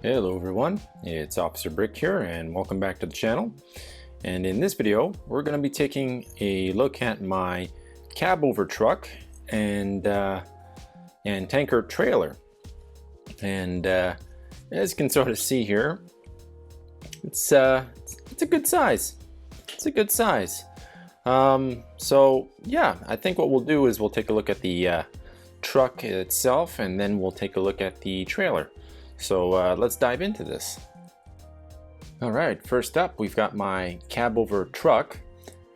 Hello everyone, it's Officer Brick here and welcome back to the channel. And in this video we're going to be taking a look at my Cabover truck and tanker trailer. And as you can sort of see here, it's a good size. It's a good size. So yeah, I think what we'll do is we'll take a look at the truck itself and then we'll take a look at the trailer. So let's dive into this. All right, first up we've got my Cabover truck,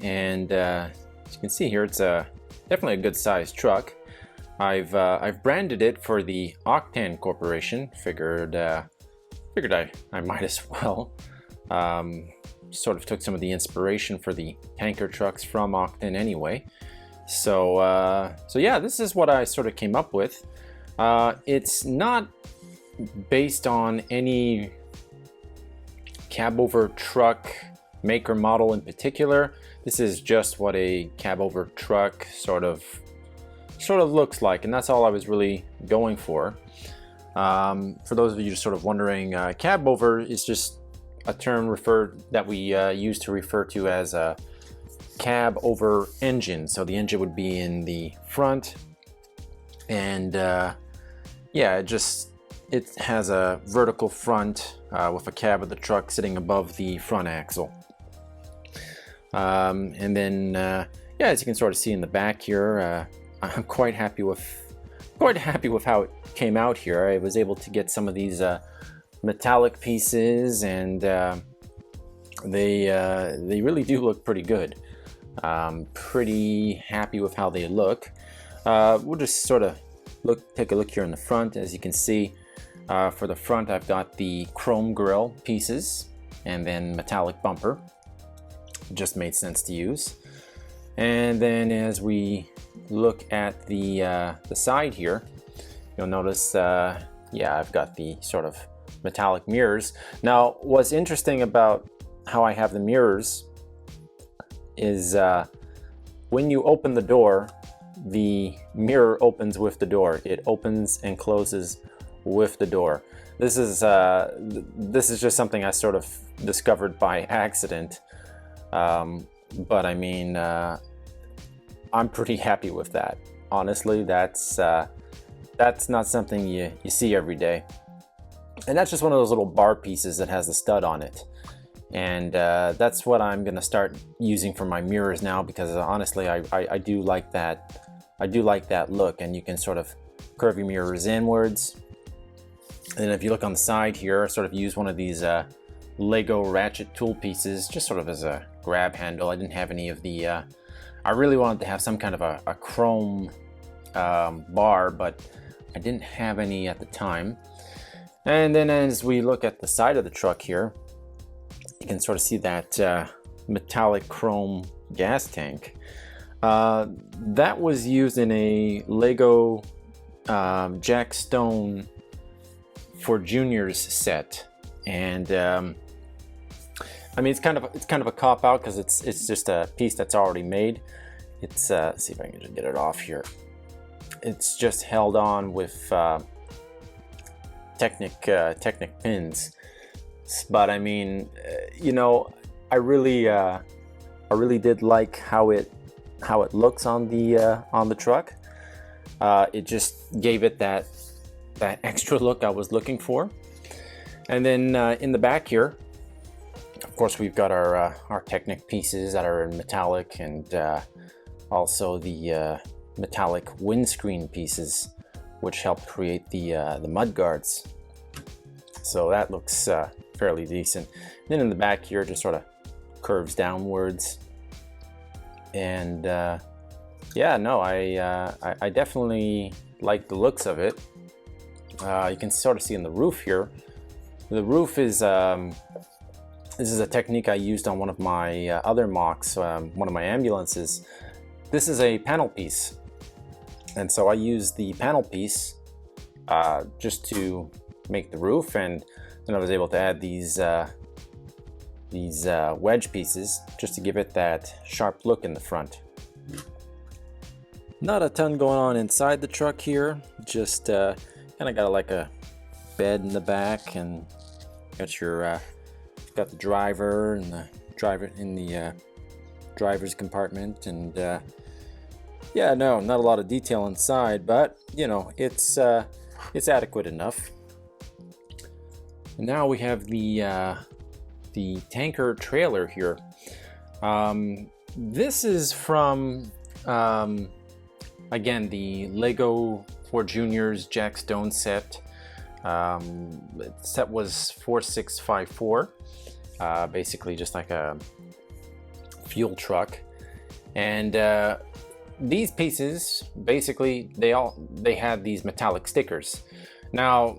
and as you can see here, it's definitely a good sized truck. I've branded it for the Octane Corporation. Figured I might as well. Sort of took some of the inspiration for the tanker trucks from Octane anyway. So yeah, this is what I sort of came up with. It's not based on any Cabover truck maker model in particular. This is just what a Cabover truck sort of looks like, and that's all I was really going for. For those of you just sort of wondering, Cabover is just a term that we use to refer to as a cab over engine. So the engine would be in the front, and yeah, it has a vertical front with a cab of the truck sitting above the front axle. And then, yeah, as you can sort of see in the back here, I'm quite happy with how it came out here. I was able to get some of these metallic pieces, and they really do look pretty good. Pretty happy with how they look. We'll just sort of take a look here in the front. As you can see, for the front I've got the chrome grille pieces and then metallic bumper. Just made sense to use. And then as we look at the side here, you'll notice yeah, I've got the sort of metallic mirrors. Now what's interesting about how I have the mirrors is when you open the door, the mirror opens with the door. It opens and closes with the door. This is just something I sort of discovered by accident, but I mean, I'm pretty happy with that. Honestly, that's not something you see every day, and that's just one of those little bar pieces that has the stud on it. And that's what I'm gonna start using for my mirrors now, because honestly I do like that. I do like that look, and you can sort of curve your mirrors inwards. And if you look on the side here, I sort of use one of these Lego ratchet tool pieces just sort of as a grab handle. I didn't have any of the I really wanted to have some kind of a chrome bar, but I didn't have any at the time. And then as we look at the side of the truck here, you can sort of see that metallic chrome gas tank. That was used in a Lego Jack Stone for Juniors set, and I mean, it's kind of a cop out because it's just a piece that's already made. It's let's see if I can just get it off here. It's just held on with Technic pins. But I mean, you know, I really did like how it looks on the truck. It just gave it that extra look I was looking for. And then in the back here, of course, we've got our Technic pieces that are in metallic, and also the metallic windscreen pieces, which help create the mud guards. So that looks fairly decent. And then in the back here, it just sort of curves downwards. And yeah, no, I definitely like the looks of it. You can sort of see in the roof here. The roof is this is a technique I used on one of my other MOCs, one of my ambulances. This is a panel piece, and so I used the panel piece just to make the roof, and then I was able to add these wedge pieces just to give it that sharp look in the front. Not a ton going on inside the truck here, just kind of got like a bed in the back, and got your got the driver and the driver in the driver's compartment, and yeah, no, not a lot of detail inside, but you know, it's adequate enough. And now we have the tanker trailer here. This is from again, the Lego for Juniors Jack Stone set. Set was 4654, basically just like a fuel truck. And these pieces, basically, they had these metallic stickers. Now,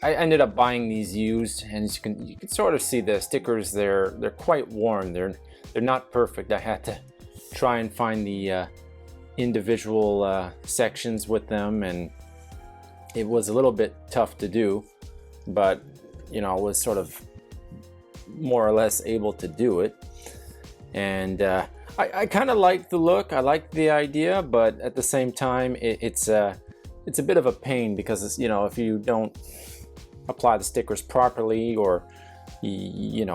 I ended up buying these used, and as you can sort of see the stickers. They're quite worn. They're not perfect. I had to try and find the individual sections with them, and it was a little bit tough to do, but you know, I was sort of more or less able to do it. And I kind of like the look. I like the idea, but at the same time, it's a bit of a pain, because it's, you know, if you don't apply the stickers properly, or you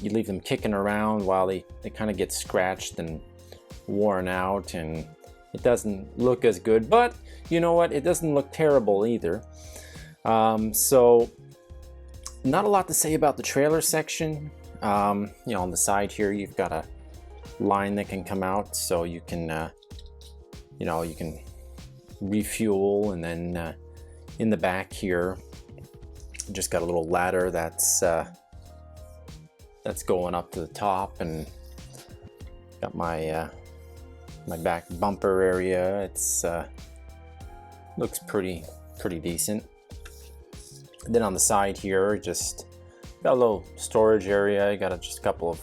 leave them kicking around while they kind of get scratched and worn out, and it doesn't look as good. But you know what, it doesn't look terrible either. So not a lot to say about the trailer section. You know, on the side here, you've got a line that can come out, so you can you know, you can refuel. And then in the back here, just got a little ladder that's going up to the top, and got my my back bumper area. It's looks pretty decent. And then on the side here, just got a little storage area. Got just a couple of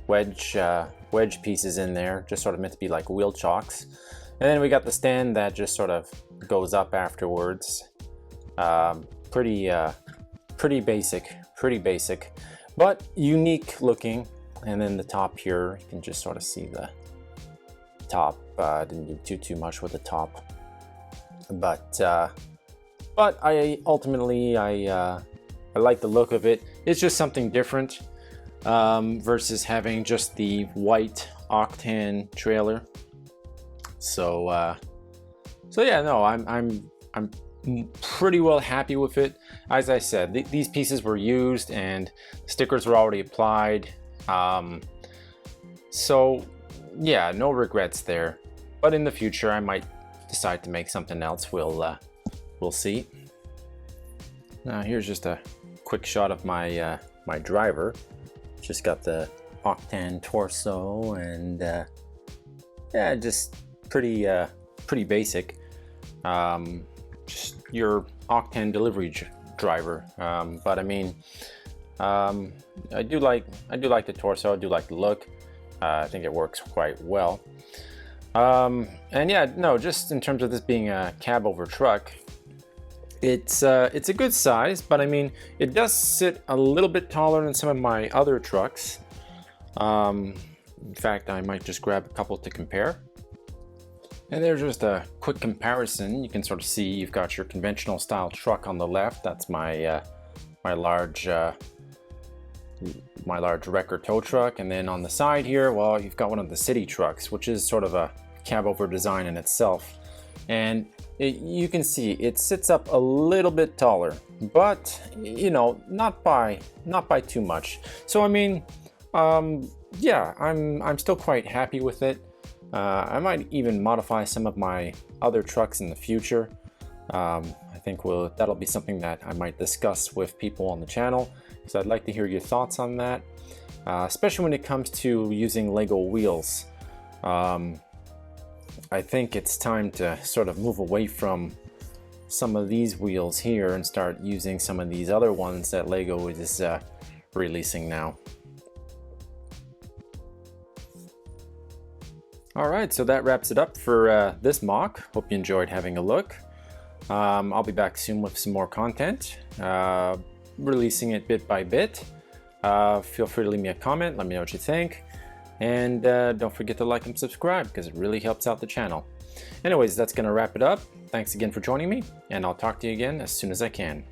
wedge pieces in there, just sort of meant to be like wheel chocks. And then we got the stand that just sort of goes up afterwards. Pretty basic, but unique looking. And then the top here, you can just sort of see the top. Didn't do too much with the top, but I ultimately I like the look of it. It's just something different versus having just the white octane trailer. So yeah, no, I'm pretty well happy with it. As I said, these pieces were used and stickers were already applied. So yeah, no regrets there. But in the future, I might decide to make something else. We'll see. Now here's just a quick shot of my my driver. Just got the octane torso, and yeah, just pretty basic. Just your octane delivery driver. But I mean, I do like the torso. I do like the look. I think it works quite well. And yeah, no, just in terms of this being a Cabover truck, it's a good size, but I mean, it does sit a little bit taller than some of my other trucks. In fact, I might just grab a couple to compare. And there's just a quick comparison. You can sort of see you've got your conventional style truck on the left. That's my my large wrecker tow truck. And then on the side here, well, you've got one of the city trucks, which is sort of a Cabover design in itself. And you can see it sits up a little bit taller, but you know, not by too much. So I mean, yeah, I'm still quite happy with it. I might even modify some of my other trucks in the future. I think that'll be something that I might discuss with people on the channel, because I'd like to hear your thoughts on that, especially when it comes to using Lego wheels. I think it's time to sort of move away from some of these wheels here and start using some of these other ones that Lego is releasing now. Alright, so that wraps it up for this MOC. Hope you enjoyed having a look. I'll be back soon with some more content, releasing it bit by bit. Feel free to leave me a comment, let me know what you think. And don't forget to like and subscribe, because it really helps out the channel. Anyways, that's going to wrap it up. Thanks again for joining me, and I'll talk to you again as soon as I can.